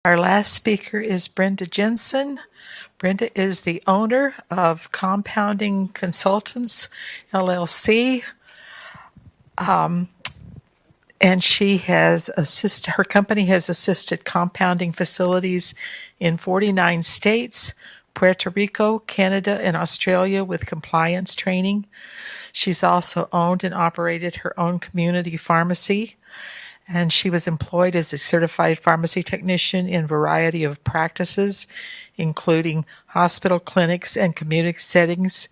Our last speaker is Brenda Jensen. Brenda is the owner of Compounding Consultants, LLC, and her company has assisted compounding facilities in 49 states, Puerto Rico, Canada, and Australia with compliance training. She's also owned and operated her own community pharmacy, and she was employed as a certified pharmacy technician in a variety of practices, including hospital, clinics, and community settings.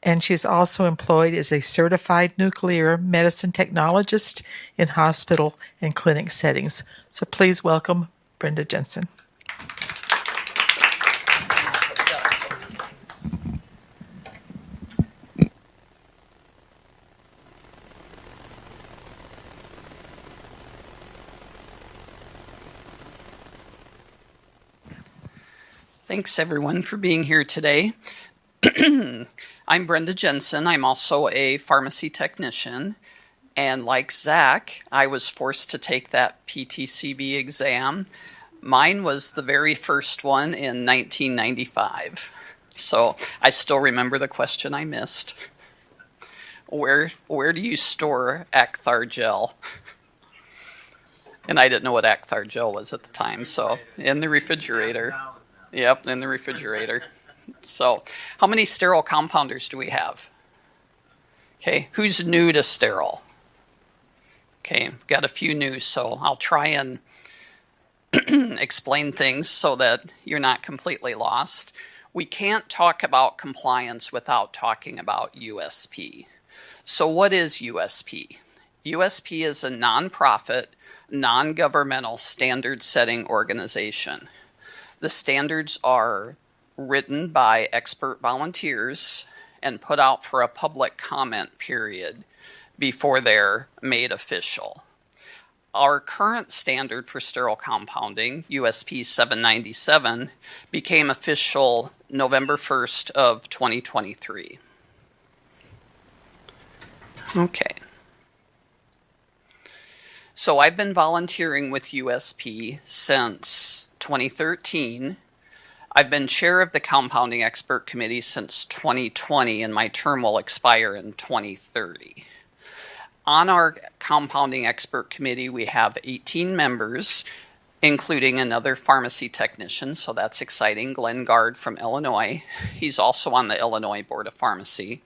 And she's also employed as a certified nuclear medicine technologist in hospital and clinic settings. So please welcome Brenda Jensen. Thanks everyone for being here today. I'm Brenda Jensen. I'm also a pharmacy technician. And like Zach, I was forced to take that PTCB exam. Mine was the very first one in 1995. So I still remember the question I missed. Where do you store Acthar gel? And I didn't know what Acthar gel was at the time, so in the refrigerator. Yep, in the refrigerator. So, how many sterile compounders do we have? Okay, who's new to sterile? Okay, got a few new, so I'll try and explain things so that you're not completely lost. We can't talk about compliance without talking about USP. So what is USP? USP is a nonprofit, non-governmental standard-setting organization. The standards are written by expert volunteers and put out for a public comment period before they're made official. Our current standard for sterile compounding, USP 797, became official November 1st of 2023. Okay. So I've been volunteering with USP since 2013. I've been chair of the Compounding Expert Committee since 2020, and my term will expire in 2030. On our Compounding Expert Committee, we have 18 members, including another pharmacy technician, so that's exciting, Glenn Gard from Illinois. He's also on the Illinois Board of Pharmacy.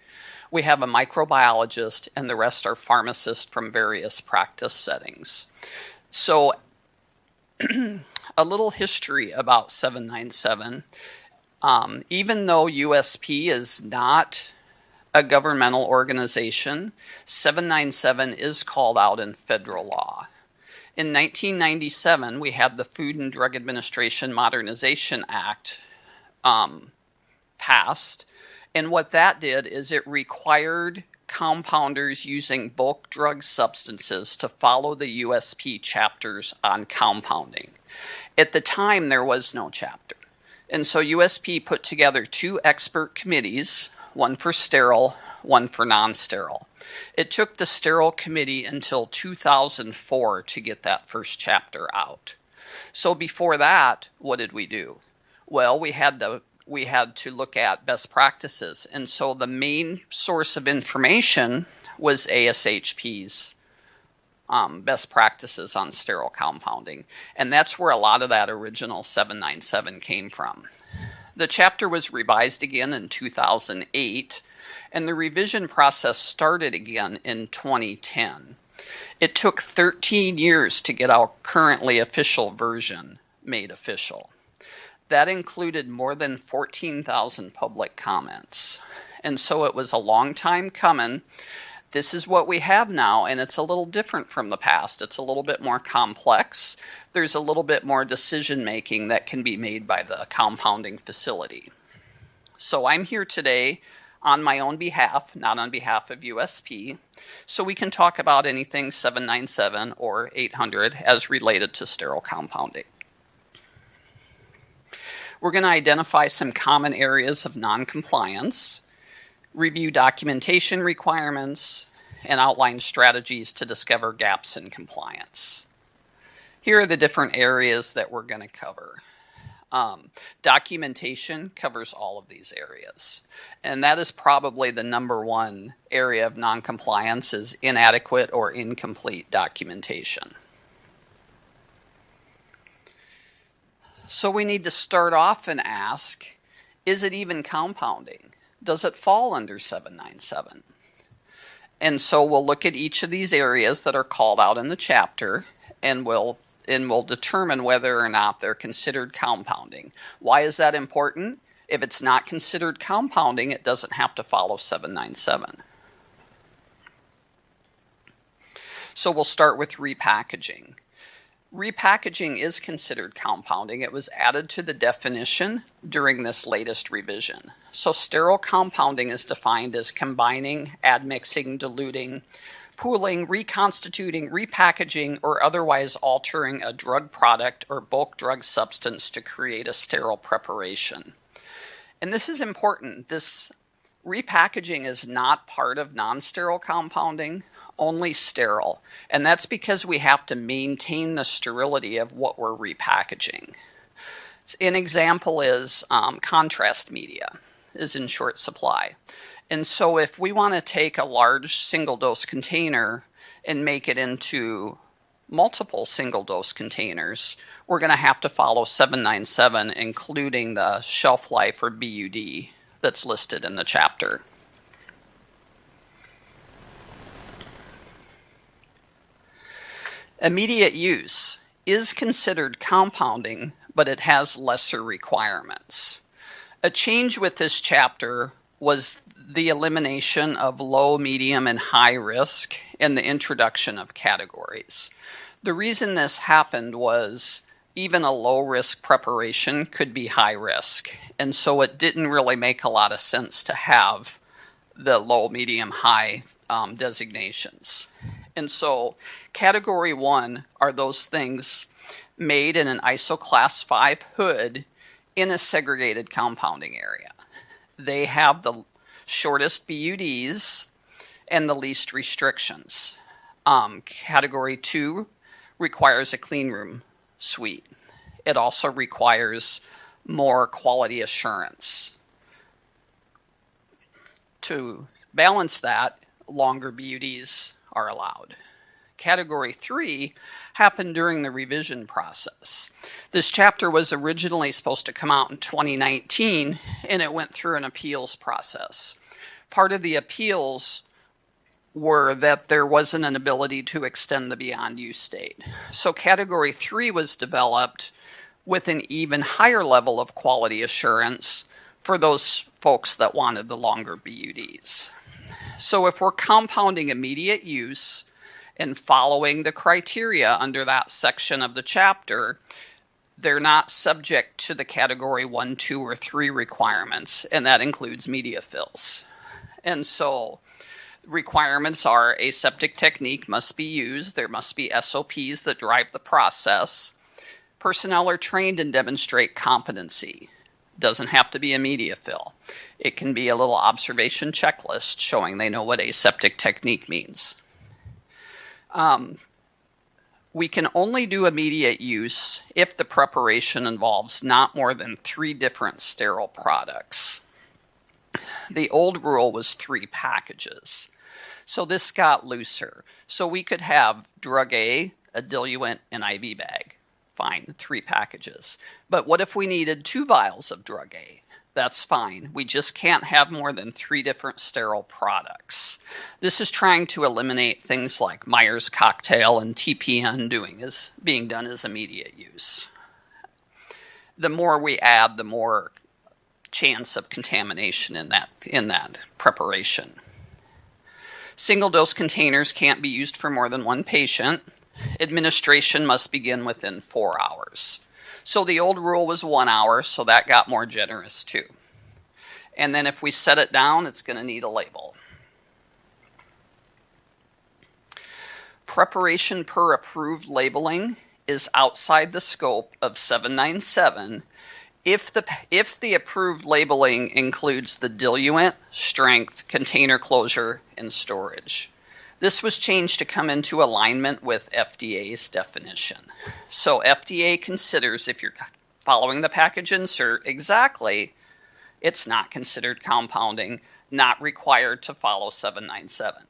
We have a microbiologist, and the rest are pharmacists from various practice settings. So, a little history about 797. Even though USP is not a governmental organization, 797 is called out in federal law. In 1997, we had the Food and Drug Administration Modernization Act passed. And what that did is it required compounders using bulk drug substances to follow the USP chapters on compounding. At the time, there was no chapter. And so USP put together two expert committees, one for sterile, one for non-sterile. It took the sterile committee until 2004 to get that first chapter out. So before that, what did we do? Well, we had to look at best practices. And so the main source of information was ASHP's best practices on sterile compounding. And that's where a lot of that original 797 came from. The chapter was revised again in 2008, and the revision process started again in 2010. It took 13 years to get our currently official version made official. That included more than 14,000 public comments. And so it was a long time coming. This is what we have now, and it's a little different from the past. It's a little bit more complex. There's a little bit more decision making that can be made by the compounding facility. So I'm here today on my own behalf, not on behalf of USP, so we can talk about anything 797 or 800 as related to sterile compounding. We're going to identify some common areas of noncompliance, review documentation requirements, and outline strategies to discover gaps in compliance. Here are the different areas that we're going to cover. Documentation covers all of these areas. And that is probably the number one area of noncompliance, is inadequate or incomplete documentation. So we need to start off and ask, is it even compounding? Does it fall under 797? And so we'll look at each of these areas that are called out in the chapter, and we'll determine whether or not they're considered compounding. Why is that important? If it's not considered compounding, it doesn't have to follow 797. So we'll start with repackaging. Repackaging is considered compounding. It was added to the definition during this latest revision. So sterile compounding is defined as combining, admixing, diluting, pooling, reconstituting, repackaging, or otherwise altering a drug product or bulk drug substance to create a sterile preparation. And this is important. This repackaging is not part of non-sterile compounding, only sterile. And that's because we have to maintain the sterility of what we're repackaging. An example is contrast media is in short supply. And so if we want to take a large single-dose container and make it into multiple single-dose containers, we're going to have to follow 797, including the shelf life or BUD that's listed in the chapter. Immediate use is considered compounding, but it has lesser requirements. A change with this chapter was the elimination of low, medium, and high risk and the introduction of categories. The reason this happened was even a low risk preparation could be high risk, and so it didn't really make a lot of sense to have the low, medium, high designations. And so category 1 are those things made in an ISO class 5 hood in a segregated compounding area. They have the shortest BUDs and the least restrictions. Category 2 requires a clean room suite. It also requires more quality assurance. To balance that, longer BUDs are allowed. Category 3 happened during the revision process. This chapter was originally supposed to come out in 2019, and it went through an appeals process. Part of the appeals were that there wasn't an ability to extend the beyond use date. So Category 3 was developed with an even higher level of quality assurance for those folks that wanted the longer BUDs. So if we're compounding immediate use and following the criteria under that section of the chapter, they're not subject to the category 1, 2, or 3 requirements, and that includes media fills. And so requirements are aseptic technique must be used, there must be SOPs that drive the process, personnel are trained and demonstrate competency. Doesn't have to be a media fill. It can be a little observation checklist showing they know what aseptic technique means. We can only do immediate use if the preparation involves not more than 3 different sterile products. The old rule was 3 packages. So this got looser. So we could have drug A, a diluent, and IV bag. Fine, 3 packages. But what if we needed 2 vials of drug A? That's fine. We just can't have more than 3 different sterile products. This is trying to eliminate things like Myers cocktail and TPN being done as immediate use. The more we add, the more chance of contamination in that preparation. Single-dose containers can't be used for more than 1 patient. Administration must begin within 4 hours. So the old rule was 1 hour, so that got more generous too. And then if we set it down, it's going to need a label. Preparation per approved labeling is outside the scope of 797 if the approved labeling includes the diluent, strength, container closure, and storage. This was changed to come into alignment with FDA's definition. So FDA considers if you're following the package insert exactly, it's not considered compounding, not required to follow 797.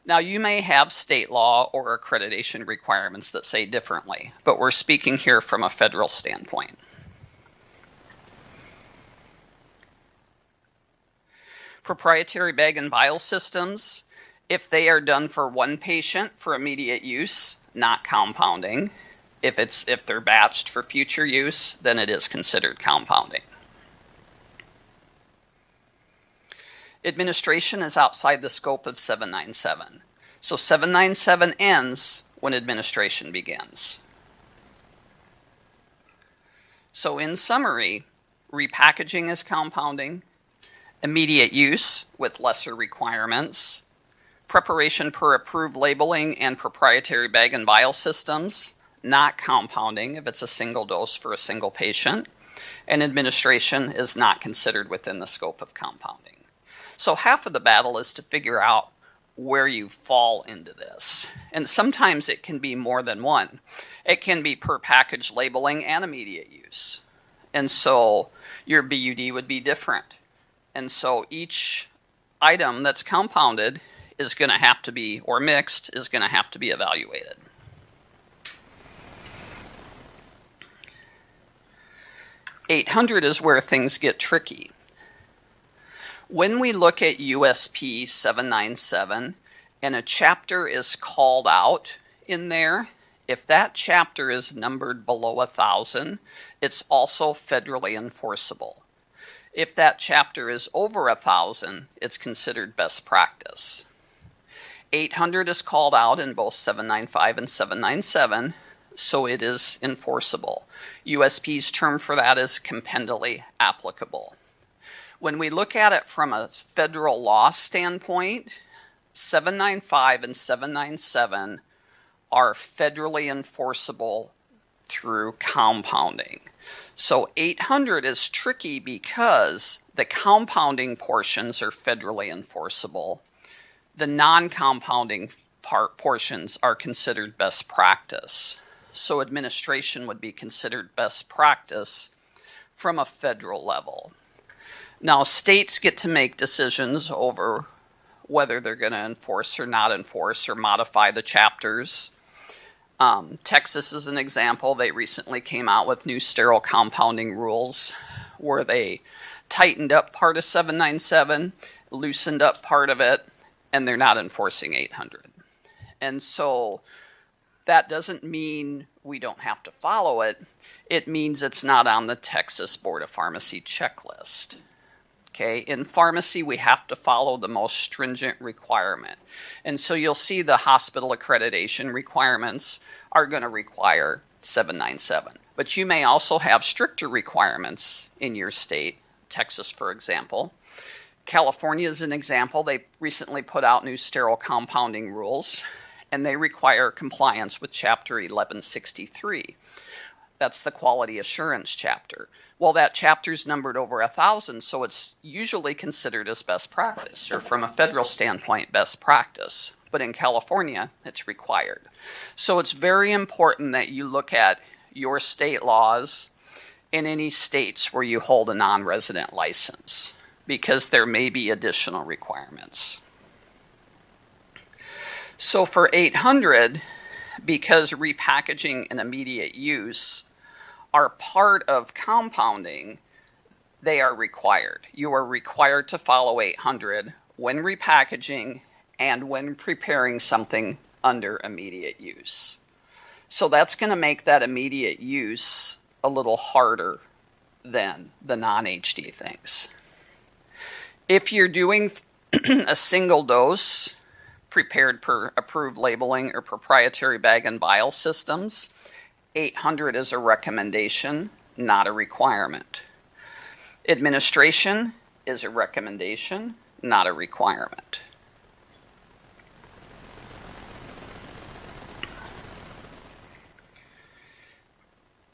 Now, you may have state law or accreditation requirements that say differently, but we're speaking here from a federal standpoint. Proprietary bag and vial systems, if they are done for one patient for immediate use, not compounding. If they're batched for future use, then it is considered compounding. Administration is outside the scope of 797. So 797 ends when administration begins. So in summary, repackaging is compounding, immediate use with lesser requirements, preparation per approved labeling and proprietary bag and vial systems, not compounding if it's a single dose for a single patient, and administration is not considered within the scope of compounding. So half of the battle is to figure out where you fall into this. And sometimes it can be more than one. It can be per package labeling and immediate use. And so your BUD would be different. And so each item that's compounded is going to have to be, or mixed, is going to have to be evaluated. $800 is where things get tricky. When we look at USP 797 and a chapter is called out in there, if that chapter is numbered below 1,000, it's also federally enforceable. If that chapter is over 1,000, it's considered best practice. 800 is called out in both 795 and 797, so it is enforceable. USP's term for that is compendally applicable. When we look at it from a federal law standpoint, 795 and 797 are federally enforceable through compounding. So 800 is tricky because the compounding portions are federally enforceable. The non-compounding portions are considered best practice. So administration would be considered best practice from a federal level. Now, states get to make decisions over whether they're going to enforce or not enforce or modify the chapters. Texas is an example. They recently came out with new sterile compounding rules where they tightened up part of 797, loosened up part of it, and they're not enforcing 800. And so that doesn't mean we don't have to follow it. It means it's not on the Texas Board of Pharmacy checklist. Okay, in pharmacy, we have to follow the most stringent requirement. And so you'll see the hospital accreditation requirements are going to require 797. But you may also have stricter requirements in your state, Texas, for example. California is an example. They recently put out new sterile compounding rules, and they require compliance with Chapter 1163. That's the quality assurance chapter. Well, that chapter's numbered over 1,000, so it's usually considered as best practice, or from a federal standpoint, best practice. But in California, it's required. So it's very important that you look at your state laws in any states where you hold a non-resident license, because there may be additional requirements. So for 800, because repackaging and immediate use are part of compounding, they are required. You are required to follow 800 when repackaging and when preparing something under immediate use. So that's going to make that immediate use a little harder than the non-HD things. If you're doing a single dose prepared per approved labeling or proprietary bag and vial systems, 800 is a recommendation, not a requirement. Administration is a recommendation, not a requirement.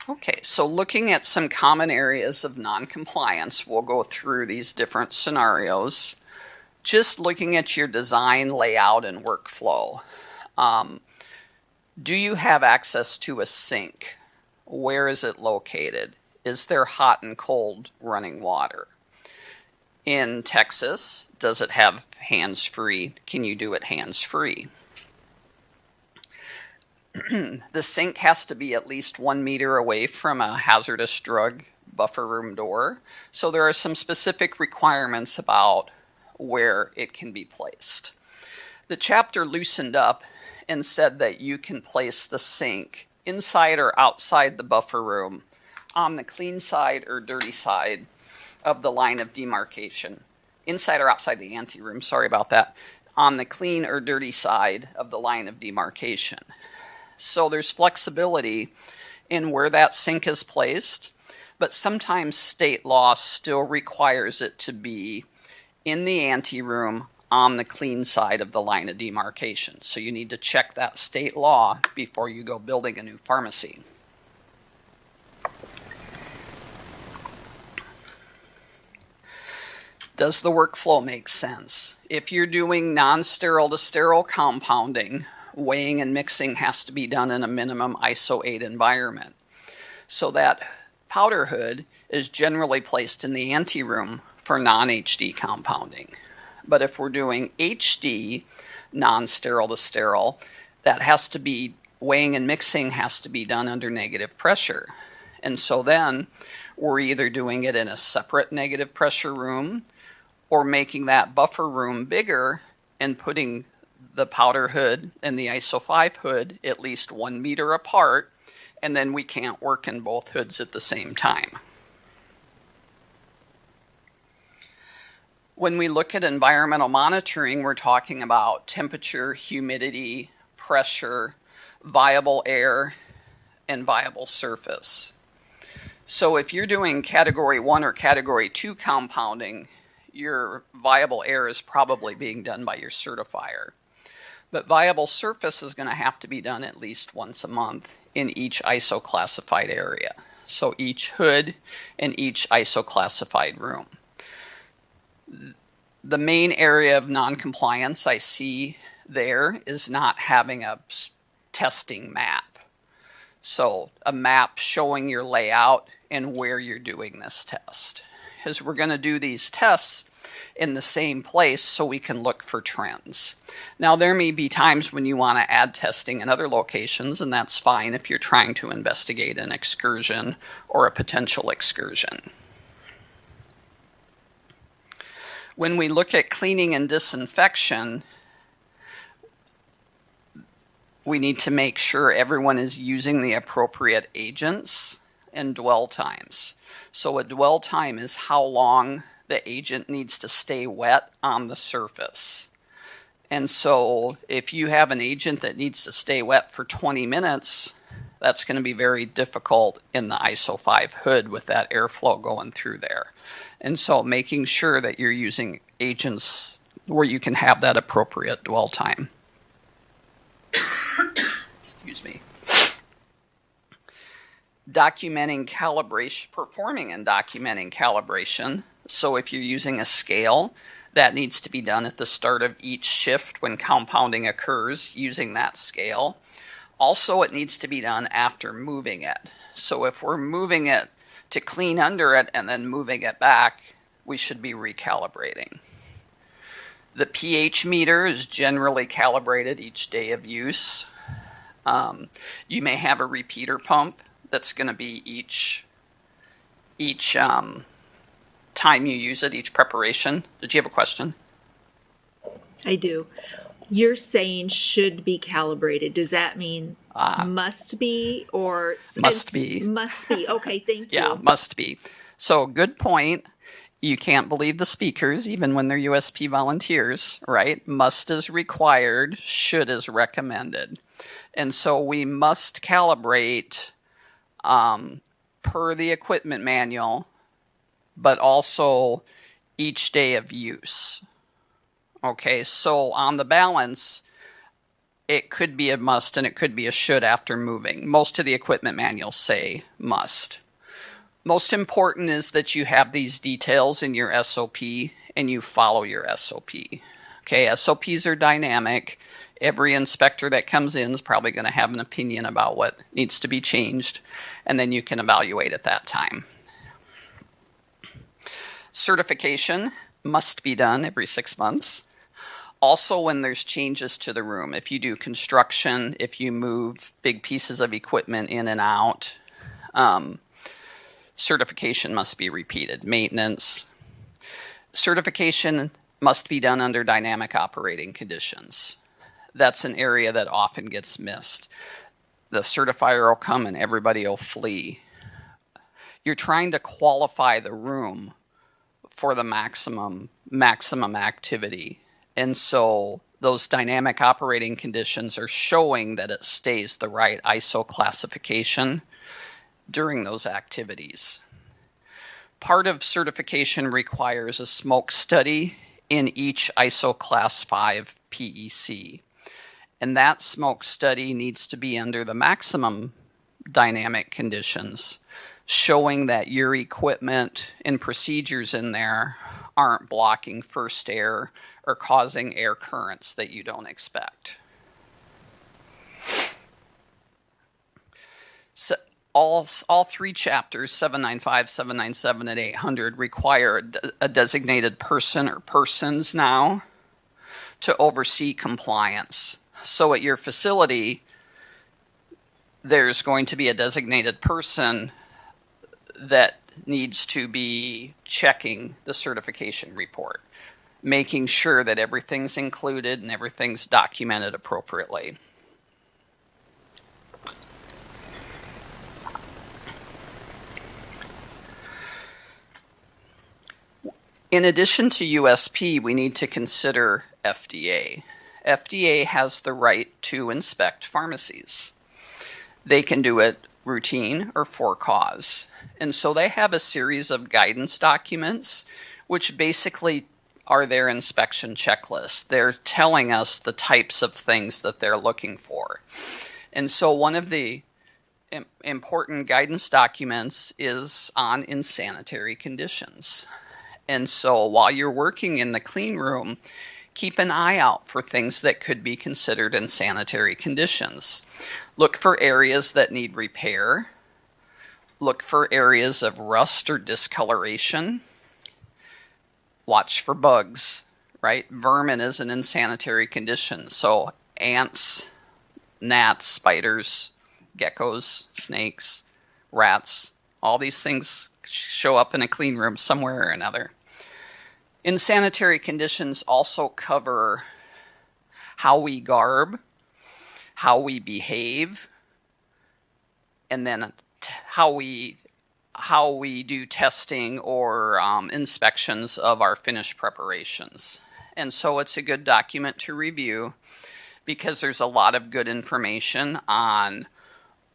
Okay, so looking at some common areas of noncompliance, we'll go through these different scenarios. just looking at your design, layout, and workflow, do you have access to a sink? Where is it located? Is there hot and cold running water? In Texas, does it have hands-free? Can you do it hands-free? The sink has to be at least 1 meter away from a hazardous drug buffer room door. So there are some specific requirements about where it can be placed. The chapter loosened up and said that you can place the sink inside or outside the buffer room on the clean side or dirty side of the line of demarcation. Inside or outside the ante room, sorry about that, on the clean or dirty side of the line of demarcation. So there's flexibility in where that sink is placed, but sometimes state law still requires it to be in the ante room on the clean side of the line of demarcation. So you need to check that state law before you go building a new pharmacy. Does the workflow make sense? If you're doing non-sterile to sterile compounding, weighing and mixing has to be done in a minimum ISO 8 environment. So that powder hood is generally placed in the ante room for non-HD compounding. But if we're doing HD, non-sterile to sterile, that has to be, weighing and mixing has to be done under negative pressure. And so then we're either doing it in a separate negative pressure room or making that buffer room bigger and putting the powder hood and the ISO 5 hood at least 1 meter apart, and then we can't work in both hoods at the same time. When we look at environmental monitoring, we're talking about temperature, humidity, pressure, viable air, and viable surface. So if you're doing category 1 or category 2 compounding, your viable air is probably being done by your certifier. But viable surface is going to have to be done at least once a month in each ISO classified area. So each hood and each ISO classified room. The main area of noncompliance I see there is not having a testing map. So a map showing your layout and where you're doing this test. Because we're going to do these tests in the same place so we can look for trends. Now, there may be times when you want to add testing in other locations, and that's fine if you're trying to investigate an excursion or a potential excursion. When we look at cleaning and disinfection, we need to make sure everyone is using the appropriate agents and dwell times. So a dwell time is how long the agent needs to stay wet on the surface. And so if you have an agent that needs to stay wet for 20 minutes, that's going to be very difficult in the ISO 5 hood with that airflow going through there. And so making sure that you're using agents where you can have that appropriate dwell time. Excuse me. Documenting calibration, performing and documenting calibration. So if you're using a scale, that needs to be done at the start of each shift when compounding occurs using that scale. Also, it needs to be done after moving it. So if we're moving it to clean under it and then moving it back, we should be recalibrating. The pH meter is generally calibrated each day of use. You may have a repeater pump that's going to be each time you use it, each preparation. Did you have a question? I do. You're saying should be calibrated. Does that mean must be or must be? Must be. Okay, thank you. Yeah, must be. So good point. You can't believe the speakers, even when they're USP volunteers, right? Must is required, should is recommended. And so we must calibrate per the equipment manual, but also each day of use. Okay, so on the balance, it could be a must and it could be a should after moving. Most of the equipment manuals say must. Most important is that you have these details in your SOP and you follow your SOP. Okay, SOPs are dynamic. Every inspector that comes in is probably going to have an opinion about what needs to be changed, and then you can evaluate at that time. Certification must be done every 6 months. Also, when there's changes to the room, if you do construction, if you move big pieces of equipment in and out, certification must be repeated. Maintenance. Certification must be done under dynamic operating conditions. That's an area that often gets missed. The certifier will come and everybody will flee. You're trying to qualify the room for the maximum activity. And so those dynamic operating conditions are showing that it stays the right ISO classification during those activities. Part of certification requires a smoke study in each ISO Class 5 PEC. And that smoke study needs to be under the maximum dynamic conditions, showing that your equipment and procedures in there aren't blocking first air or causing air currents that you don't expect. So all three chapters, 795, 797, and 800, require a designated person or persons now to oversee compliance. So at your facility, there's going to be a designated person that needs to be checking the certification report, making sure that everything's included and everything's documented appropriately. In addition to USP, we need to consider FDA. FDA has the right to inspect pharmacies. They can do it routine or for cause. And so they have a series of guidance documents, which basically are their inspection checklist. They're telling us the types of things that they're looking for. And so one of the important guidance documents is on insanitary conditions. And so while you're working in the clean room, keep an eye out for things that could be considered insanitary conditions. Look for areas that need repair. Look for areas of rust or discoloration. Watch for bugs, right? Vermin is an insanitary condition. So ants, gnats, spiders, geckos, snakes, rats, all these things show up in a clean room somewhere or another. Insanitary conditions also cover how we garb, how we behave, and then how we do testing or inspections of our finished preparations. And so it's a good document to review because there's a lot of good information on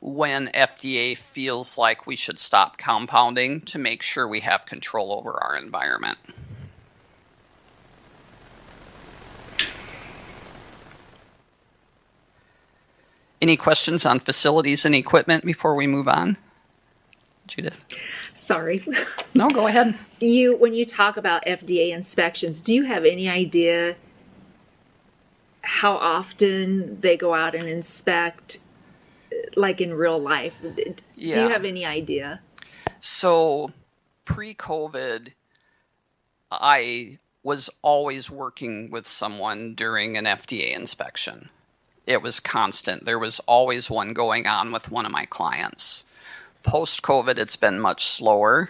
when FDA feels like we should stop compounding to make sure we have control over our environment. Any questions on facilities and equipment before we move on? Judith? Sorry. No, go ahead. When you talk about FDA inspections, do you have any idea how often they go out and inspect, like in real life? Yeah. Do you have any idea? So pre-COVID, I was always working with someone during an FDA inspection. It was constant. There was always one going on with one of my clients. Post-COVID, it's been much slower.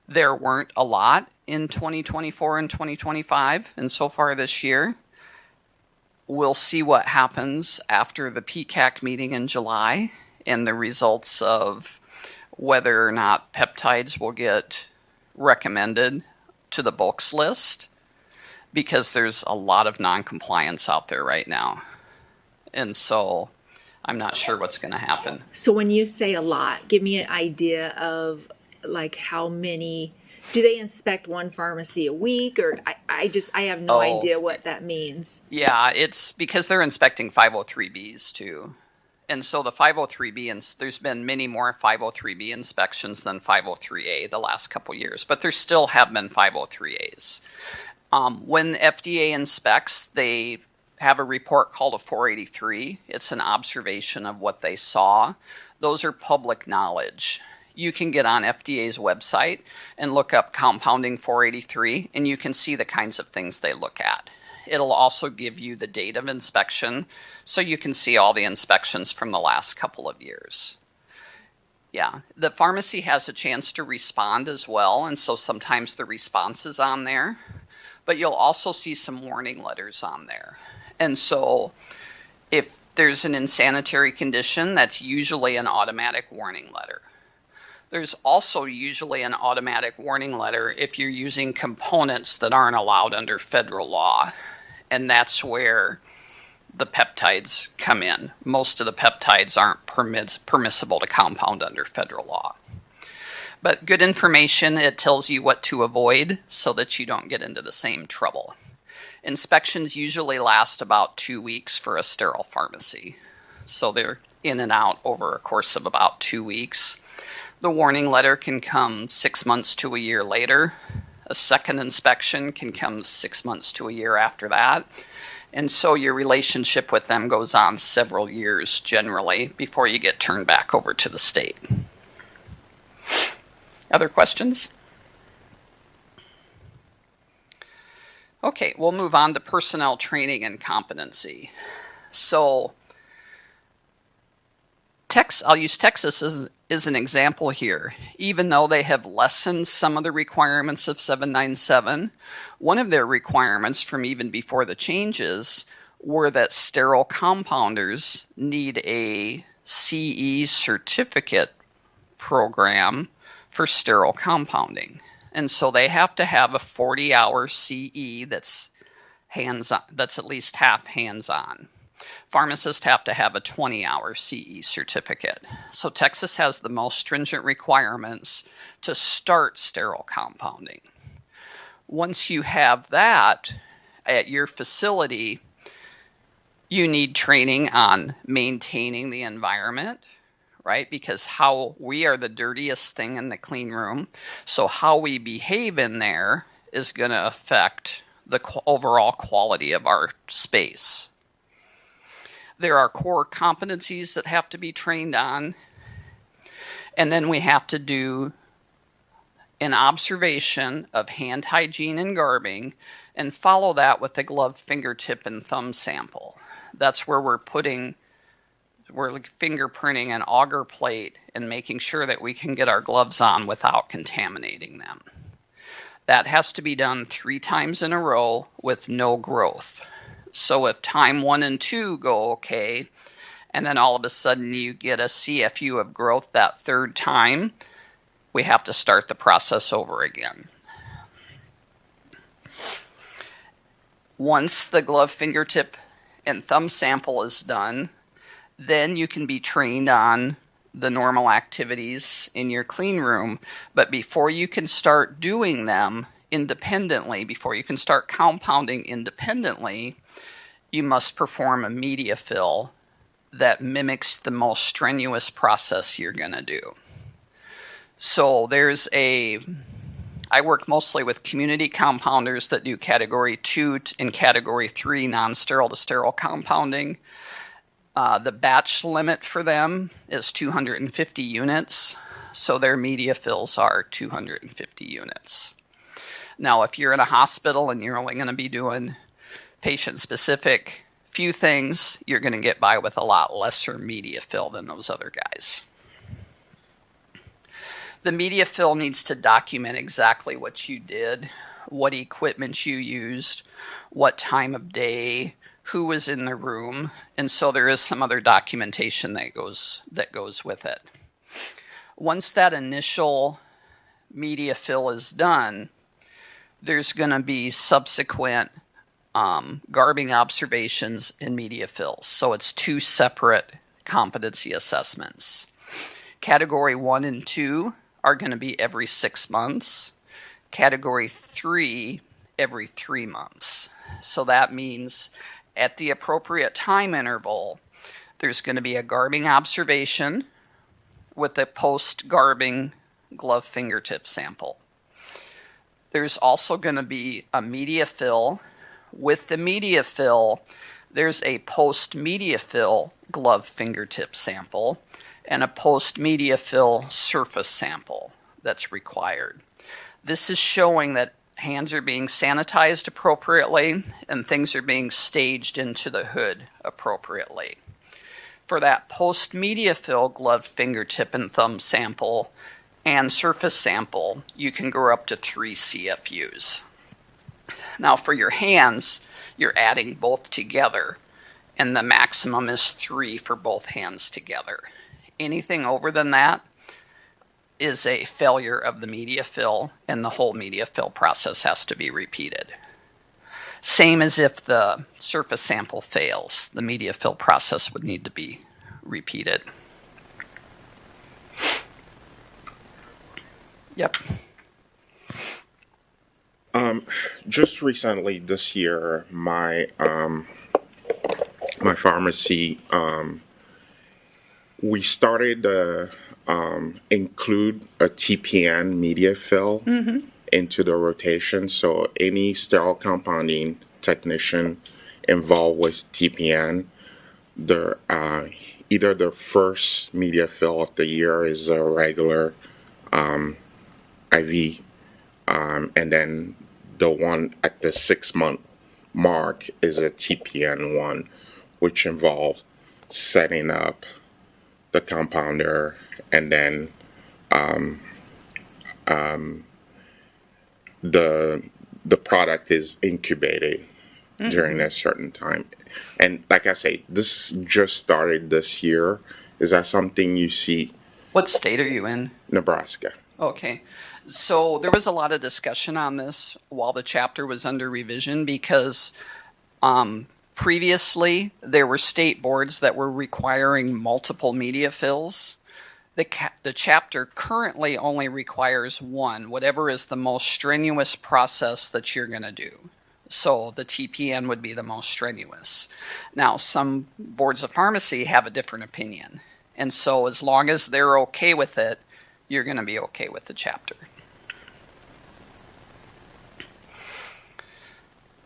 There weren't a lot in 2024 and 2025, and so far this year. We'll see what happens after the PCAC meeting in July and the results of whether or not peptides will get recommended to the books list, because there's a lot of non-compliance out there right now. And so I'm not sure what's going to happen. So when you say a lot, give me an idea of like how many. Do they inspect one pharmacy a week, or I have no idea what that means. Yeah, it's because they're inspecting 503Bs too. And so the 503B, and there's been many more 503B inspections than 503A the last couple years, but there still have been 503As. When FDA inspects, they have a report called a 483. It's an observation of what they saw. Those are public knowledge. You can get on FDA's website and look up compounding 483, and you can see the kinds of things they look at. It'll also give you the date of inspection, so you can see all the inspections from the last couple of years. Yeah, the pharmacy has a chance to respond as well, and so sometimes the response is on there. But you'll also see some warning letters on there. And so if there's an insanitary condition, that's usually an automatic warning letter. There's also usually an automatic warning letter if you're using components that aren't allowed under federal law. And that's where the peptides come in. Most of the peptides aren't permissible to compound under federal law. But good information, it tells you what to avoid so that you don't get into the same trouble. Inspections usually last about 2 weeks for a sterile pharmacy. So they're in and out over a course of about 2 weeks. The warning letter can come 6 months to a year later. A second inspection can come 6 months to a year after that. And so your relationship with them goes on several years generally before you get turned back over to the state. Other questions? Okay, we'll move on to personnel training and competency. So I'll use Texas as an example here. Even though they have lessened some of the requirements of 797, one of their requirements from even before the changes were that sterile compounders need a CE certificate program for sterile compounding. And so they have to have a 40-hour CE that's hands-on, that's at least half hands-on. Pharmacists have to have a 20-hour CE certificate. So Texas has the most stringent requirements to start sterile compounding. Once you have that at your facility, you need training on maintaining the environment, right? Because we are the dirtiest thing in the clean room. So how we behave in there is going to affect the overall quality of our space. There are core competencies that have to be trained on. And then we have to do an observation of hand hygiene and garbing and follow that with a glove fingertip and thumb sample. That's where we're fingerprinting an auger plate and making sure that we can get our gloves on without contaminating them. That has to be done 3 times in a row with no growth. So if time 1 and 2 go okay, and then all of a sudden you get a CFU of growth that 3rd time, we have to start the process over again. Once the glove fingertip and thumb sample is done, then you can be trained on the normal activities in your clean room. But before you can start doing them independently, before you can start compounding independently, you must perform a media fill that mimics the most strenuous process you're going to do. So I work mostly with community compounders that do category 2 and category 3 non-sterile to sterile compounding. The batch limit for them is 250 units, so their media fills are 250 units. Now, if you're in a hospital and you're only going to be doing patient-specific few things, you're going to get by with a lot lesser media fill than those other guys. The media fill needs to document exactly what you did, what equipment you used, what time of day, who was in the room, and so there is some other documentation that goes with it. Once that initial media fill is done, there's going to be subsequent garbing observations and media fills. So it's 2 separate competency assessments. Category 1 and 2 are going to be every 6 months. Category 3, every 3 months. So that means at the appropriate time interval, There's going to be a garbing observation with a post-garbing glove fingertip sample. There's also going to be a media fill. With the media fill, there's a post-media fill glove fingertip sample and a post-media fill surface sample that's required. This is showing that hands are being sanitized appropriately and things are being staged into the hood appropriately. For that post-media fill glove fingertip and thumb sample and surface sample, you can go up to 3 CFUs. Now for your hands, you're adding both together, and the maximum is 3 for both hands together. Anything over than that is a failure of the media fill, and the whole media fill process has to be repeated. Same as if the surface sample fails, the media fill process would need to be repeated. Yep. Just recently this year, my pharmacy, we started to include a TPN media fill into the rotation. So any sterile compounding technician involved with TPN, either the first media fill of the year is a regular IV, and then the one at the 6-month mark is a TPN one, which involves setting up the compounder and then the product is incubated during a certain time. And like I say, this just started this year. Is that something you see? What state are you in? Nebraska. Okay. So there was a lot of discussion on this while the chapter was under revision because previously there were state boards that were requiring multiple media fills. The chapter currently only requires one, whatever is the most strenuous process that you're going to do. So the TPN would be the most strenuous. Now, some boards of pharmacy have a different opinion. And so as long as they're okay with it, you're going to be okay with the chapter.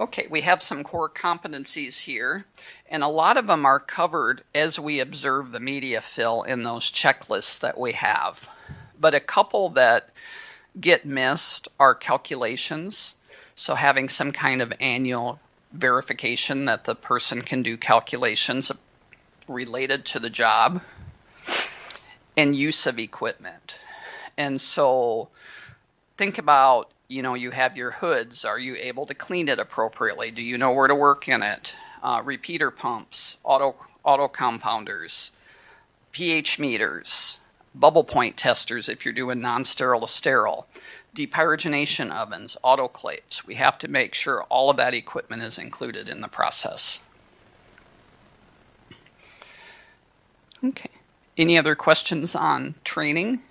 Okay, we have some core competencies here, and a lot of them are covered as we observe the media fill in those checklists that we have. But a couple that get missed are calculations. So having some kind of annual verification that the person can do calculations related to the job, and use of equipment. And so think about, you have your hoods. Are you able to clean it appropriately? Do you know where to work in it? Repeater pumps, auto compounders, pH meters, bubble point testers if you're doing non-sterile to sterile, depyrogenation ovens, autoclaves. We have to make sure all of that equipment is included in the process. Okay. Any other questions on training?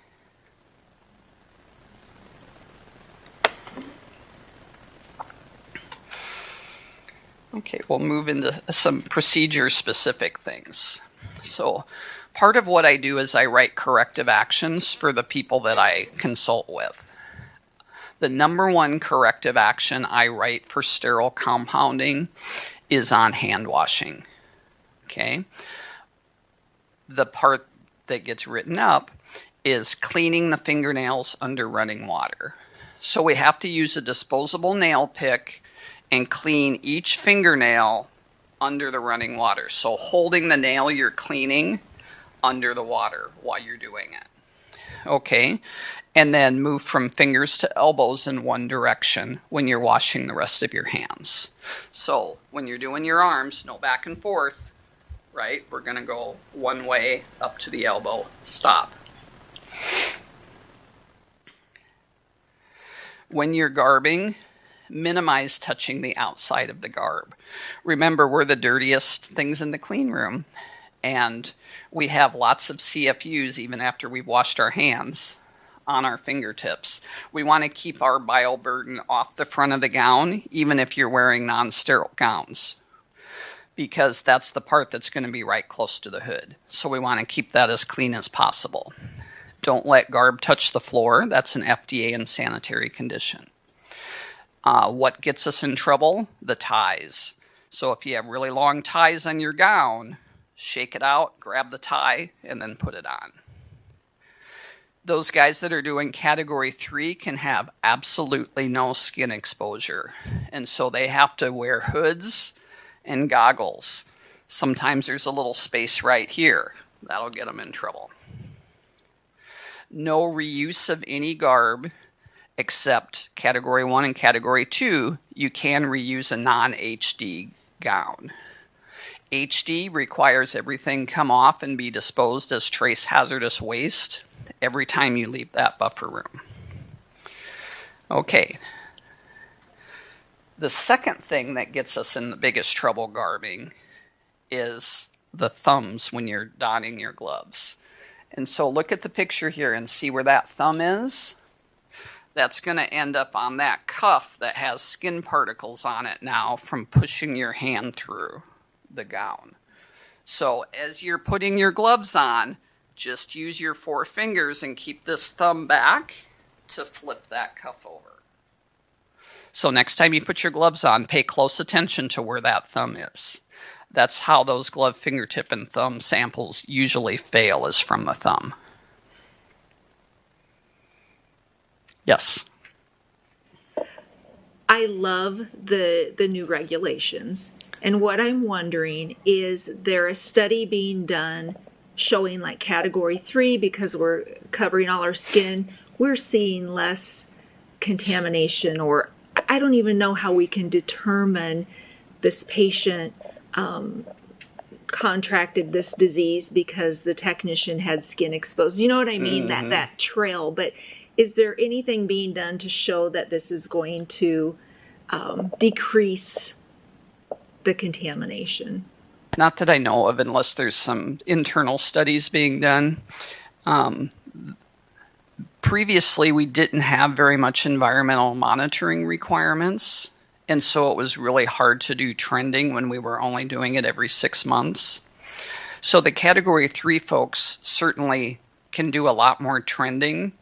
Okay, we'll move into some procedure-specific things. So part of what I do is I write corrective actions for the people that I consult with. The number one corrective action I write for sterile compounding is on hand washing. Okay? The part that gets written up is cleaning the fingernails under running water. So we have to use a disposable nail pick and clean each fingernail under the running water. So holding the nail you're cleaning under the water while you're doing it. Okay, and then move from fingers to elbows in one direction when you're washing the rest of your hands. So when you're doing your arms, no back and forth, right? We're going to go one way up to the elbow, stop. When you're garbing, minimize touching the outside of the garb. Remember, we're the dirtiest things in the clean room, and we have lots of CFUs even after we've washed our hands on our fingertips. We want to keep our bioburden off the front of the gown, even if you're wearing non-sterile gowns. because that's the part that's going to be right close to the hood. So we want to keep that as clean as possible. Don't let garb touch the floor. That's an FDA and sanitary condition. What gets us in trouble? The ties. So if you have really long ties on your gown, shake it out, grab the tie, and then put it on. Those guys that are doing category 3 can have absolutely no skin exposure. And so they have to wear hoods and goggles. Sometimes there's a little space right here. That'll get them in trouble. No reuse of any garb except category 1 and category 2. You can reuse a non-HD gown. HD requires everything come off and be disposed as trace hazardous waste every time you leave that buffer room. Okay. The second thing that gets us in the biggest trouble garbing is the thumbs when you're donning your gloves. And so look at the picture here and see where that thumb is. That's going to end up on that cuff that has skin particles on it now from pushing your hand through the gown. So as you're putting your gloves on, just use your 4 fingers and keep this thumb back to flip that cuff over. So next time you put your gloves on, pay close attention to where that thumb is. That's how those glove fingertip and thumb samples usually fail, is from the thumb. Yes? I love the new regulations. And what I'm wondering, is there a study being done showing like category 3, because we're covering all our skin, we're seeing less contamination, or I don't even know how we can determine this patient contracted this disease because the technician had skin exposed. You know what I mean? Mm-hmm. That trail. But is there anything being done to show that this is going to decrease the contamination? Not that I know of, unless there's some internal studies being done. Previously, we didn't have very much environmental monitoring requirements, and so it was really hard to do trending when we were only doing it every 6 months. So the category 3 folks certainly can do a lot more trending,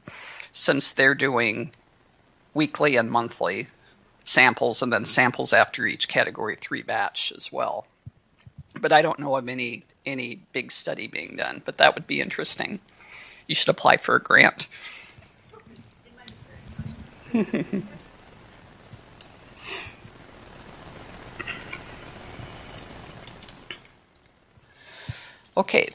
since they're doing weekly and monthly samples, and then samples after each category 3 batch as well. But I don't know of any big study being done, but that would be interesting. You should apply for a grant. Okay,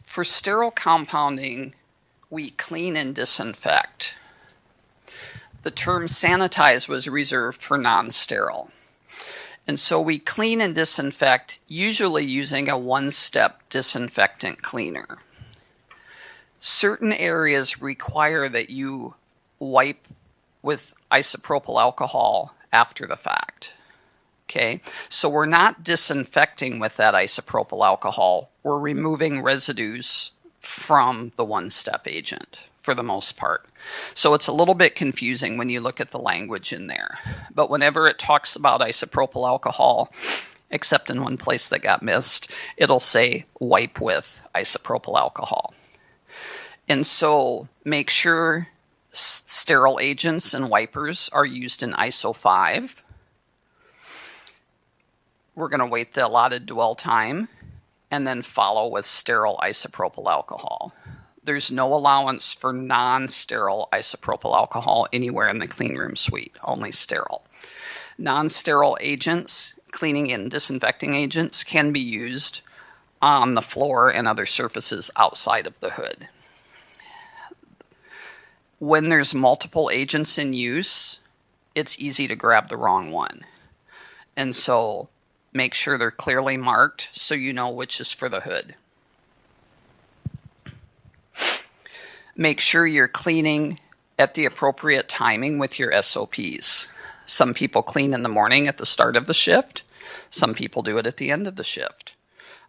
for sterile compounding, we clean and disinfect. The term sanitize was reserved for non-sterile. And so we clean and disinfect, usually using a one-step disinfectant cleaner. Certain areas require that you wipe with isopropyl alcohol after the fact. Okay, so we're not disinfecting with that isopropyl alcohol. We're removing residues from the one-step agent for the most part. So it's a little bit confusing when you look at the language in there. But whenever it talks about isopropyl alcohol, except in one place that got missed, it'll say wipe with isopropyl alcohol. And so make sure sterile agents and wipers are used in ISO 5. We're going to wait the allotted dwell time and then follow with sterile isopropyl alcohol. There's no allowance for non-sterile isopropyl alcohol anywhere in the clean room suite, only sterile. Non-sterile agents, cleaning and disinfecting agents, can be used on the floor and other surfaces outside of the hood. When there's multiple agents in use, it's easy to grab the wrong one. And so make sure they're clearly marked so you know which is for the hood. Make sure you're cleaning at the appropriate timing with your SOPs. Some people clean in the morning at the start of the shift. Some people do it at the end of the shift.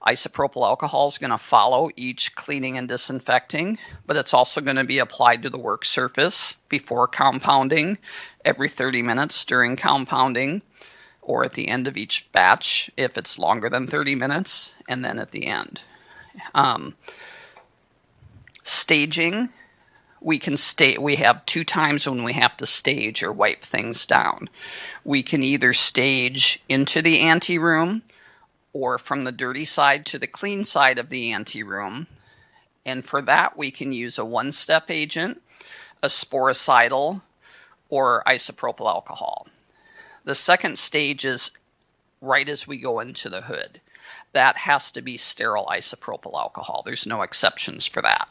Isopropyl alcohol is going to follow each cleaning and disinfecting, but it's also going to be applied to the work surface before compounding, every 30 minutes during compounding, or at the end of each batch if it's longer than 30 minutes, and then at the end. Staging, we have 2 times when we have to stage or wipe things down. We can either stage into the anteroom or from the dirty side to the clean side of the anteroom. And for that, we can use a one-step agent, a sporicidal, or isopropyl alcohol. The second stage is right as we go into the hood. That has to be sterile isopropyl alcohol. There's no exceptions for that.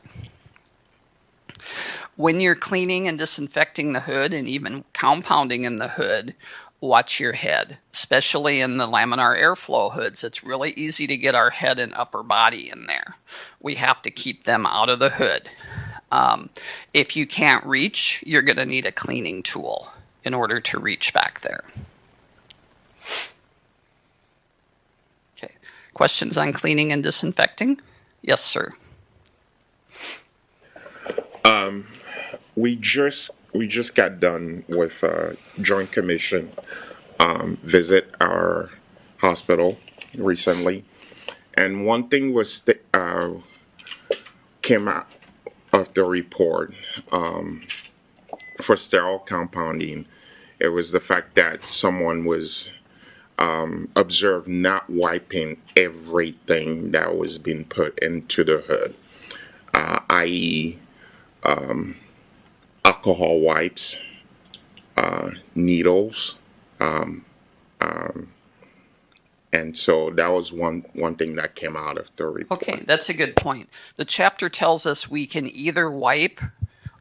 When you're cleaning and disinfecting the hood and even compounding in the hood, watch your head, especially in the laminar airflow hoods. It's really easy to get our head and upper body in there. We have to keep them out of the hood. If you can't reach, you're going to need a cleaning tool in order to reach back there. Okay. Questions on cleaning and disinfecting? Yes, sir. We just got done with a Joint Commission visit our hospital recently, and one thing was came out of the report for sterile compounding. It was the fact that someone was observed not wiping everything that was being put into the hood, i.e. alcohol wipes, needles, and so that was one thing that came out of the report. Okay, that's a good point. The chapter tells us we can either wipe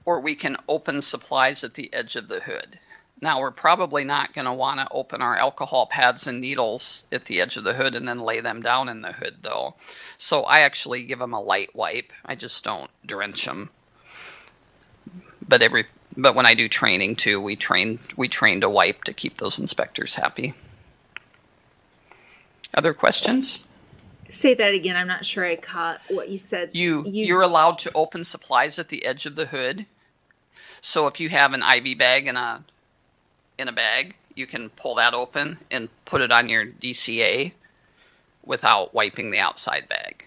or we can open supplies at the edge of the hood. Now, we're probably not going to want to open our alcohol pads and needles at the edge of the hood and then lay them down in the hood, though. So I actually give them a light wipe. I just don't drench them. But when I do training too, we train to wipe to keep those inspectors happy. Other questions? Say that again. I'm not sure I caught what you said. You're allowed to open supplies at the edge of the hood. So if you have an IV bag in a bag, you can pull that open and put it on your DCA without wiping the outside bag.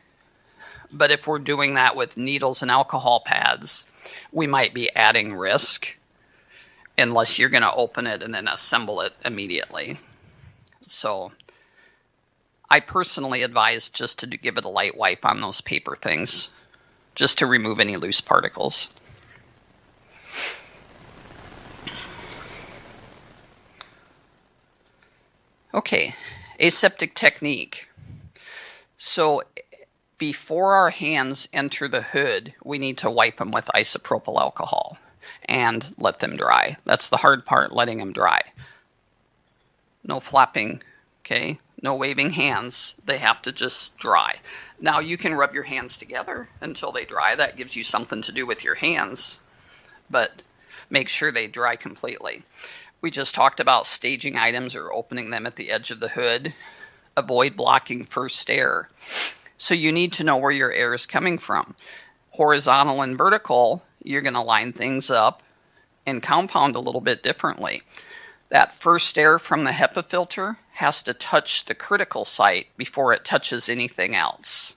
But if we're doing that with needles and alcohol pads, we might be adding risk unless you're going to open it and then assemble it immediately. So I personally advise just to give it a light wipe on those paper things, just to remove any loose particles. Okay, aseptic technique. So before our hands enter the hood, we need to wipe them with isopropyl alcohol and let them dry. That's the hard part, letting them dry. No flapping, okay? No waving hands. They have to just dry. Now you can rub your hands together until they dry. That gives you something to do with your hands, but make sure they dry completely. We just talked about staging items or opening them at the edge of the hood. Avoid blocking first air. So you need to know where your air is coming from. Horizontal and vertical, you're going to line things up and compound a little bit differently. That first air from the HEPA filter has to touch the critical site before it touches anything else.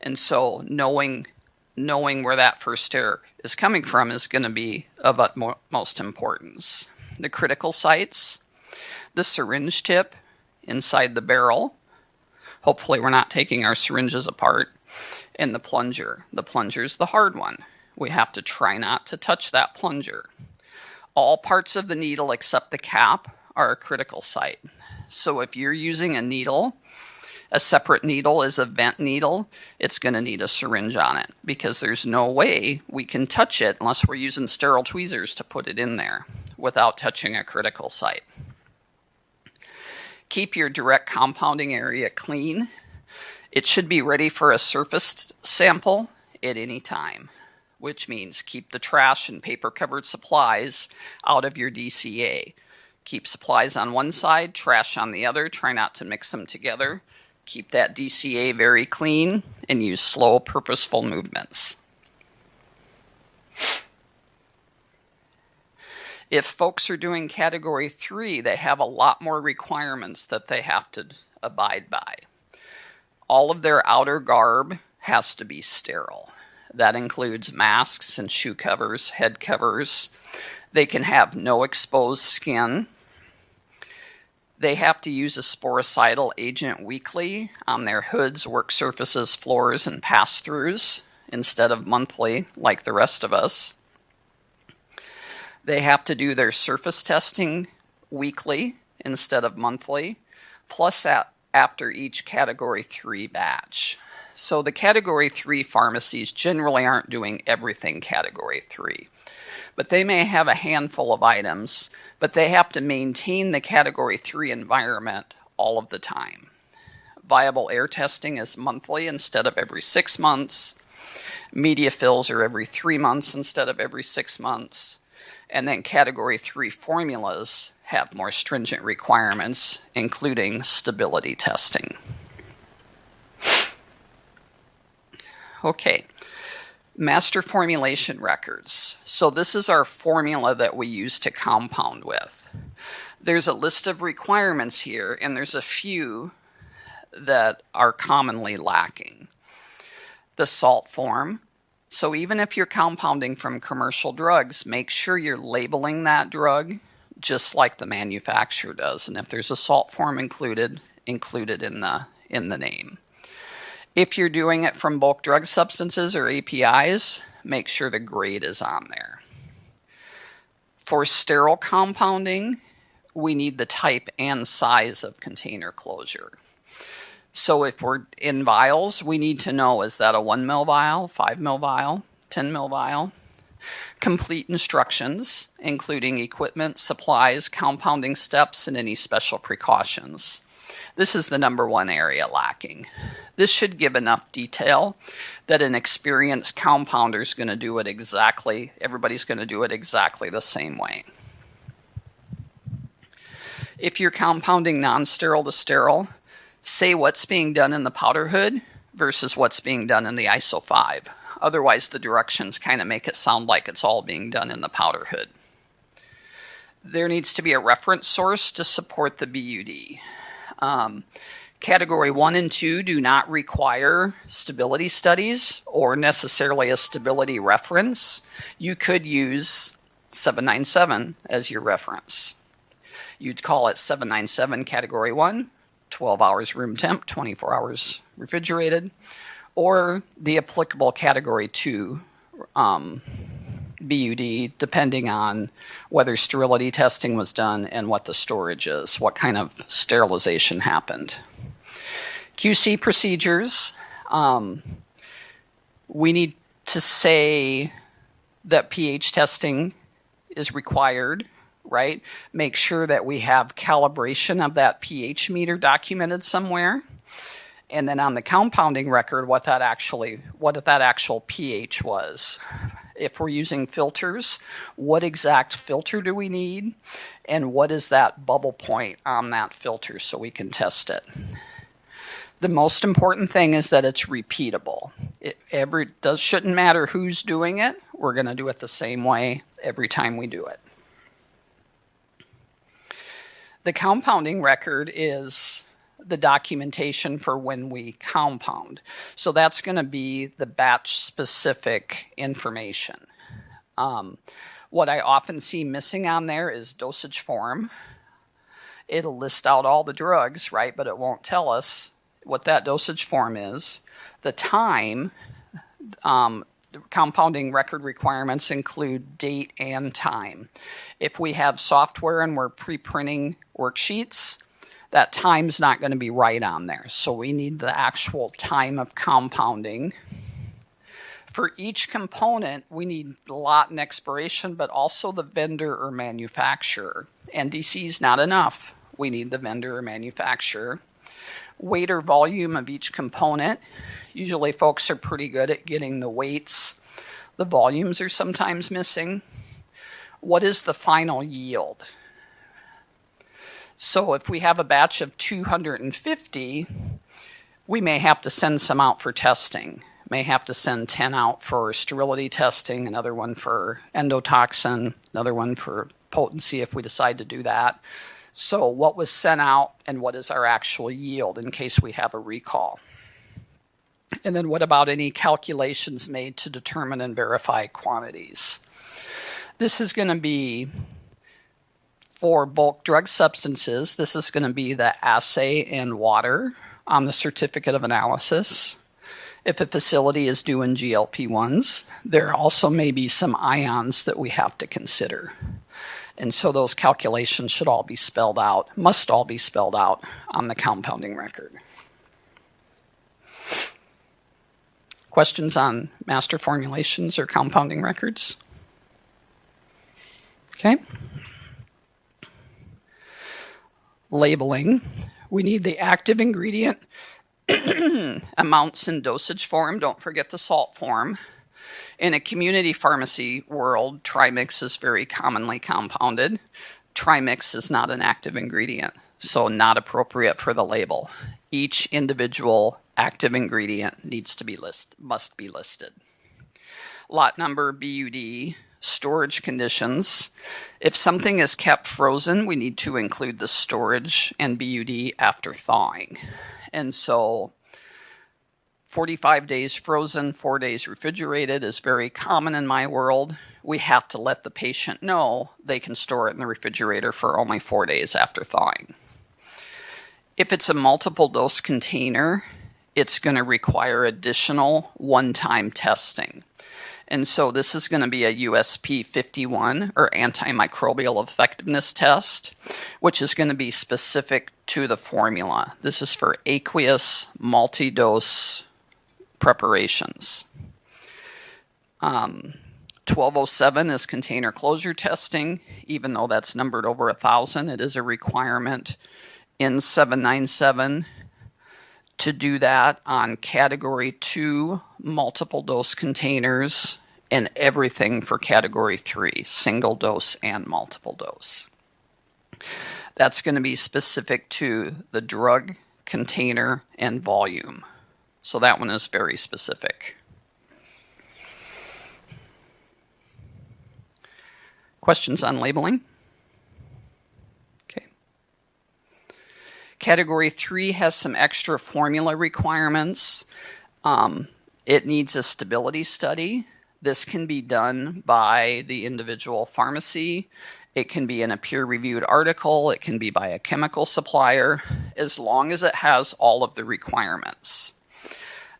And so knowing where that first air is coming from is going to be of utmost importance. The critical sites, the syringe tip inside the barrel. Hopefully we're not taking our syringes apart. And the plunger. The plunger's the hard one. We have to try not to touch that plunger. All parts of the needle except the cap are a critical site. So if you're using a needle, a separate needle is a vent needle, it's going to need a syringe on it because there's no way we can touch it unless we're using sterile tweezers to put it in there without touching a critical site. Keep your direct compounding area clean. It should be ready for a surface sample at any time, which means keep the trash and paper-covered supplies out of your DCA. Keep supplies on one side, trash on the other. Try not to mix them together. Keep that DCA very clean and use slow, purposeful movements. If folks are doing category 3, they have a lot more requirements that they have to abide by. All of their outer garb has to be sterile. That includes masks and shoe covers, head covers. They can have no exposed skin. They have to use a sporicidal agent weekly on their hoods, work surfaces, floors, and pass-throughs instead of monthly like the rest of us. They have to do their surface testing weekly instead of monthly, plus after each category 3 batch. So the category 3 pharmacies generally aren't doing everything category 3, but they may have a handful of items, but they have to maintain the category 3 environment all of the time. Viable air testing is monthly instead of every 6 months. Media fills are every 3 months instead of every 6 months. And then category 3 formulas have more stringent requirements, including stability testing. Okay, master formulation records. So this is our formula that we use to compound with. There's a list of requirements here, and there's a few that are commonly lacking. The salt form. So even if you're compounding from commercial drugs, make sure you're labeling that drug just like the manufacturer does. And if there's a salt form included in the name. If you're doing it from bulk drug substances or APIs, make sure the grade is on there. For sterile compounding, we need the type and size of container closure. So if we're in vials, we need to know, is that a 1 ml vial, 5 ml vial, 10 ml vial? Complete instructions, including equipment, supplies, compounding steps, and any special precautions. This is the number one area lacking. This should give enough detail that an experienced compounder is going to do it exactly, everybody's going to do it exactly the same way. If you're compounding non-sterile to sterile, say what's being done in the powder hood versus what's being done in the ISO 5. Otherwise, the directions kind of make it sound like it's all being done in the powder hood. There needs to be a reference source to support the BUD. Category 1 and 2 do not require stability studies or necessarily a stability reference. You could use 797 as your reference. You'd call it 797 Category 1. 12 hours room temp, 24 hours refrigerated, or the applicable category 2 BUD, depending on whether sterility testing was done and what the storage is, what kind of sterilization happened. QC procedures, we need to say that pH testing is required, right? Make sure that we have calibration of that pH meter documented somewhere. And then on the compounding record, what that actual pH was. If we're using filters, what exact filter do we need? And what is that bubble point on that filter so we can test it? The most important thing is that it's repeatable. It shouldn't matter who's doing it. We're going to do it the same way every time we do it. The compounding record is the documentation for when we compound. So that's going to be the batch-specific information. What I often see missing on there is dosage form. It'll list out all the drugs, right, but it won't tell us what that dosage form is. The time, compounding record requirements include date and time. If we have software and we're pre-printing worksheets, that time's not going to be right on there. So we need the actual time of compounding. For each component, we need the lot and expiration, but also the vendor or manufacturer. NDC is not enough. We need the vendor or manufacturer. Weight or volume of each component. Usually folks are pretty good at getting the weights. The volumes are sometimes missing. What is the final yield? So if we have a batch of 250, We may have to send some out for testing. May have to send 10 out for sterility testing, another one for endotoxin, another one for potency if we decide to do that. So what was sent out and what is our actual yield in case we have a recall? And then what about any calculations made to determine and verify quantities? This is going to be for bulk drug substances. This is going to be the assay and water on the certificate of analysis. If a facility is doing GLP-1s, there also may be some ions that we have to consider. And so those calculations should all be spelled out, must all be spelled out on the compounding record. Questions on master formulations or compounding records? Okay. Labeling. We need the active ingredient amounts and dosage form. Don't forget the salt form. In a community pharmacy world, trimix is very commonly compounded. Trimix is not an active ingredient, so not appropriate for the label. Each individual active ingredient must be listed. Lot number, BUD, storage conditions. If something is kept frozen, we need to include the storage and BUD after thawing. And so 45 days frozen, 4 days refrigerated is very common in my world. We have to let the patient know they can store it in the refrigerator for only 4 days after thawing. If it's a multiple dose container, it's going to require additional one-time testing. And so this is going to be a USP 51 or antimicrobial effectiveness test, which is going to be specific to the formula. This is for aqueous multi-dose preparations. 1207 is container closure testing. Even though that's numbered over 1,000, it is a requirement in 797 to do that on category 2 multiple dose containers and everything for category 3, single dose and multiple dose. That's going to be specific to the drug, container, and volume. So that one is very specific. Questions on labeling? Okay. Category 3 has some extra formula requirements. It needs a stability study. This can be done by the individual pharmacy. It can be in a peer-reviewed article. It can be by a chemical supplier, as long as it has all of the requirements.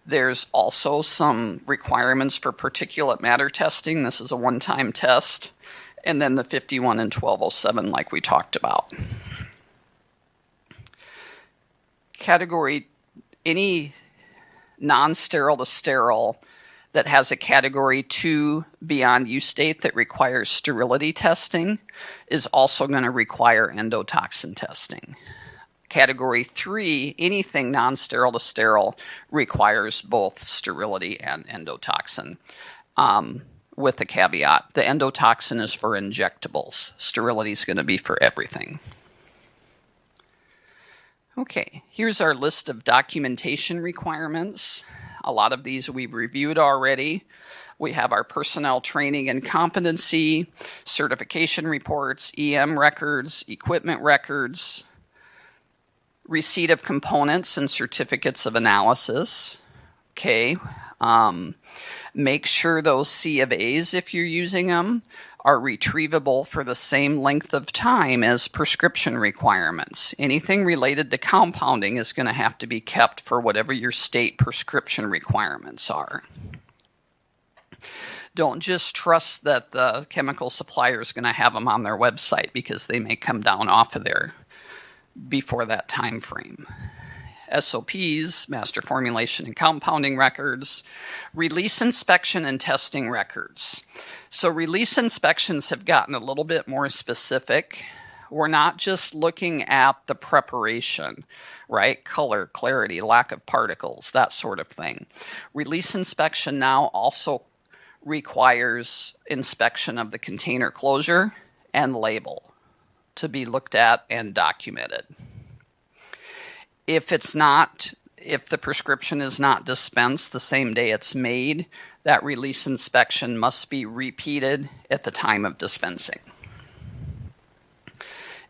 There's also some requirements for particulate matter testing. This is a one-time test. And then the 51 and 1207, like we talked about. Category, any non-sterile to sterile that has a category 2 beyond use date that requires sterility testing is also going to require endotoxin testing. Category 3, anything non-sterile to sterile requires both sterility and endotoxin. With the caveat, the endotoxin is for injectables. Sterility is going to be for everything. Okay, here's our list of documentation requirements. A lot of these we've reviewed already. We have our personnel training and competency, certification reports, EM records, equipment records, receipt of components and certificates of analysis. Okay. Make sure those C of A's, if you're using them, are retrievable for the same length of time as prescription requirements. Anything related to compounding is going to have to be kept for whatever your state prescription requirements are. Don't just trust that the chemical supplier is going to have them on their website, because they may come down off of there before that time frame. SOPs, master formulation and compounding records, release inspection and testing records. So release inspections have gotten a little bit more specific. We're not just looking at the preparation, right? Color, clarity, lack of particles, that sort of thing. Release inspection now also requires inspection of the container closure and label to be looked at and documented. If it's not, if the prescription is not dispensed the same day it's made, that release inspection must be repeated at the time of dispensing.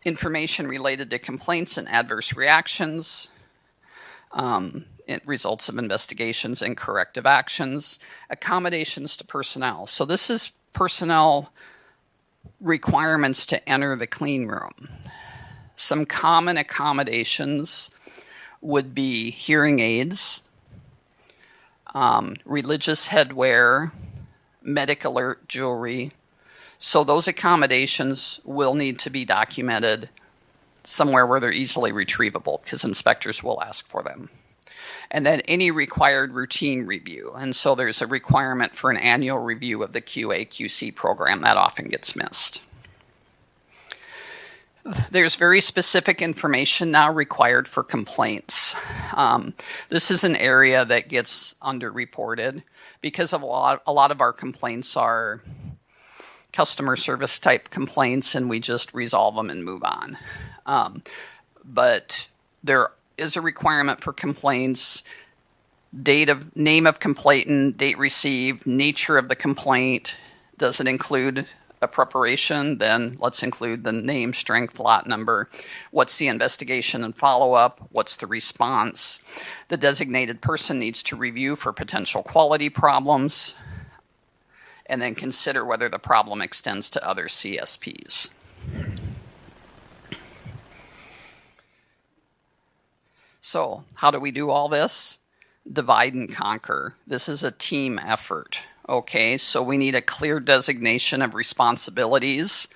Information related to complaints and adverse reactions, results of investigations and corrective actions, accommodations to personnel. So this is personnel requirements to enter the clean room. Some common accommodations would be hearing aids, religious headwear, medic alert jewelry. So those accommodations will need to be documented somewhere where they're easily retrievable, because inspectors will ask for them. And then any required routine review. And so there's a requirement for an annual review of the QA/QC program that often gets missed. There's very specific information now required for complaints. This is an area that gets underreported because of a lot of our complaints are customer service type complaints, and we just resolve them and move on. But there is a requirement for complaints: name of complainant, date received, nature of the complaint. Does it include a preparation? Then let's include the name, strength, lot number. What's the investigation and follow-up? What's the response? The designated person needs to review for potential quality problems, and then consider whether the problem extends to other CSPs. So how do we do all this? Divide and conquer. This is a team effort. Okay, so we need a clear designation of responsibilities,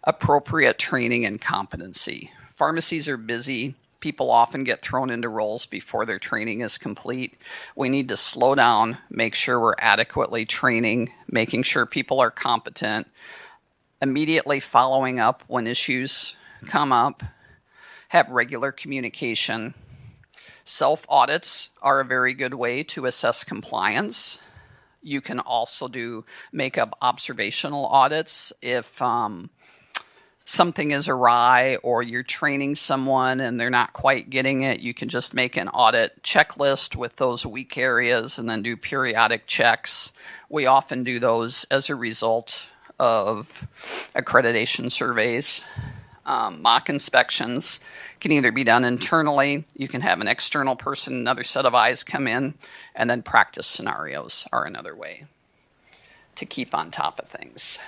appropriate training and competency. Pharmacies are busy. People often get thrown into roles before their training is complete. We need to slow down, make sure we're adequately training, making sure people are competent, immediately following up when issues come up, have regular communication. Self-audits are a very good way to assess compliance. You can also make up observational audits if something is awry or you're training someone and they're not quite getting it. You can just make an audit checklist with those weak areas and then do periodic checks. We often do those as a result of accreditation surveys. Mock inspections can either be done internally. You can have an external person, another set of eyes come in, and then practice scenarios are another way to keep on top of things.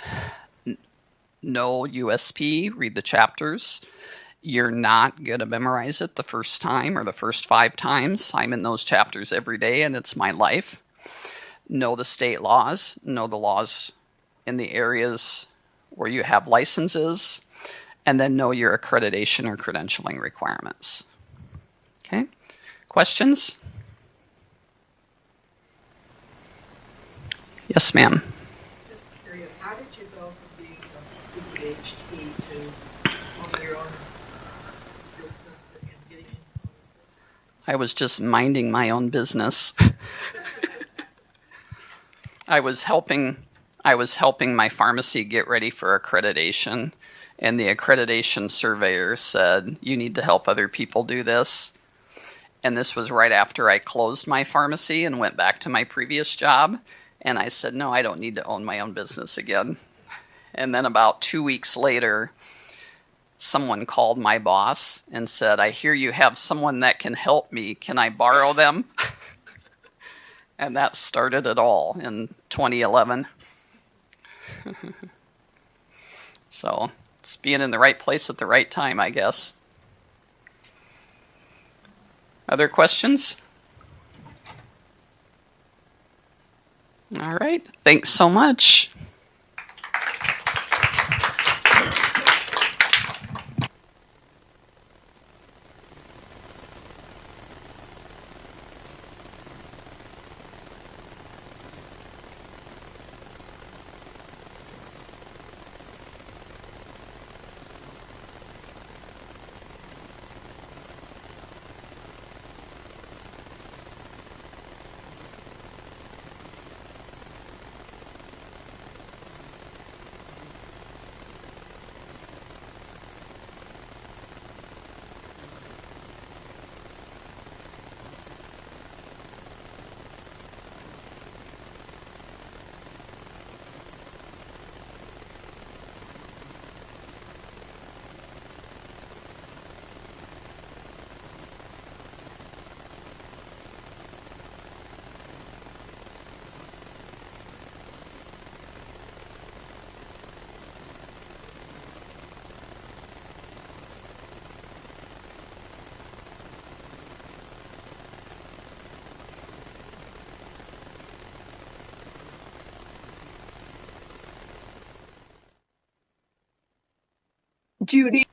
Know USP, read the chapters. You're not going to memorize it the first time or the first 5 times. I'm in those chapters every day, and it's my life. Know the state laws. Know the laws in the areas where you have licenses. And then know your accreditation or credentialing requirements. Okay, questions? Yes, ma'am. Just curious, how did you go from being a CPhT to owning your own business and getting into all of this? I was just minding my own business. I was helping my pharmacy get ready for accreditation. And the accreditation surveyor said, you need to help other people do this. And this was right after I closed my pharmacy and went back to my previous job. And I said, no, I don't need to own my own business again. And then about 2 weeks later, someone called my boss and said, I hear you have someone that can help me. Can I borrow them? And that started it all in 2011. So it's being in the right place at the right time, I guess. Other questions? All right. Thanks so much. Judy?